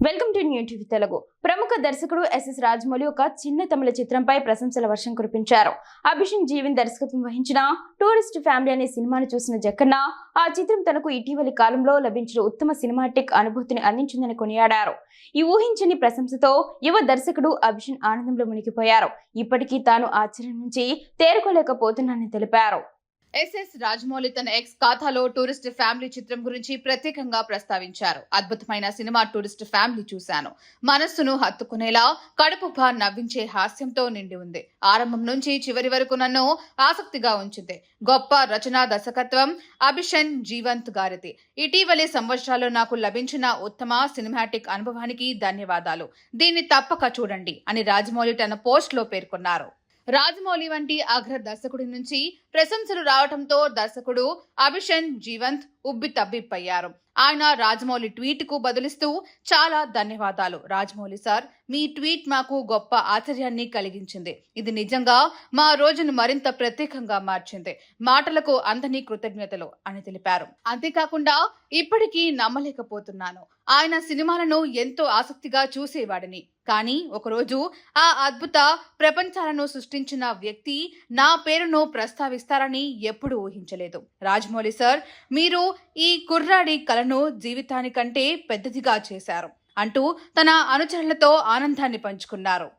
Welcome to new TV Telugu. ప్రముఖ దర్శకుడు SS Rajamouli ఒక చిన్న తమిళ చిత్రంపై ప్రశంసల వర్షం కురిపించారు. అభిషేక్ జీవన్ దర్శకత్వం వహించిన టూరిస్ట్ ఫ్యామిలీ అనే సినిమాను చూసిన జక్కన్న ఆ చిత్రం తనకు ఇటీవలి కాలంలో లభించిన ఉత్తమ సినిమాటిక్ అనుభూతిని అందించిందని కొనియాడారు. ఈ ఊహించని ప్రశంసతో యువ దర్శకుడు అభిషేక్ ఆనందంలో మునిగిపోయారు. ఇప్పటికీ తాను ఆశ్చర్యం నుంచి తేరుకోలేకపోతున్నానని తెలిపారు. ఎస్ఎస్ రాజమౌళి తన ఎక్స్ ఖాతాలో టూరిస్ట్ ఫ్యామిలీ చిత్రం గురించి ప్రత్యేకంగా ప్రస్తావించారు. అద్భుతమైన సినిమా టూరిస్ట్ ఫ్యామిలీ చూశాను. మనస్సును హత్తుకునేలా కడుపుపా నవ్వించే హాస్యంతో నిండి ఉంది. ఆరంభం నుంచి చివరి వరకు నన్ను ఆసక్తిగా ఉంచింది. గొప్ప రచనా దర్శకత్వం అభిషేక్ జీవంత్ గారిది. ఇటీవలి సంవత్సరాల్లో నాకు లభించిన ఉత్తమ సినిమాటిక్ అనుభవానికి ధన్యవాదాలు. దీన్ని తప్పక చూడండి అని రాజమౌళి తన పోస్ట్ లో పేర్కొన్నారు. రాజమౌళి వంటి అగ్ర దర్శకుడి నుంచి ప్రశంసలు రావడంతో దర్శకుడు అభిషేక్ జీవంత్ ఉబ్బి తబ్బిబ్బయ్యారు. ఆయన రాజమౌళి ట్వీట్ కు బదులిస్తూ చాలా ధన్యవాదాలు రాజమౌళి సార్, మీ ట్వీట్ మాకు గొప్ప ఆశ్చర్యాన్ని కలిగించింది. ఇది నిజంగా మా రోజును మరింత ప్రత్యేకంగా మార్చింది. మాటలకు అందని కృతజ్ఞతలు అని తెలిపారు. అంతేకాకుండా ఇప్పటికీ నమ్మలేకపోతున్నాను. ఆయన సినిమాలను ఎంతో ఆసక్తిగా చూసేవాడిని. కానీ ఒకరోజు ఆ అద్భుత ప్రపంచాలను సృష్టించిన వ్యక్తి నా పేరును ప్రస్తావిస్తారని ఎప్పుడూ ఊహించలేదు. రాజమౌళి సార్, మీరు ఈ కుర్రాడి కలను జీవితానికంటే పెద్దదిగా చేశారు అంటూ తన అనుచరులతో ఆనందాన్ని పంచుకున్నారు.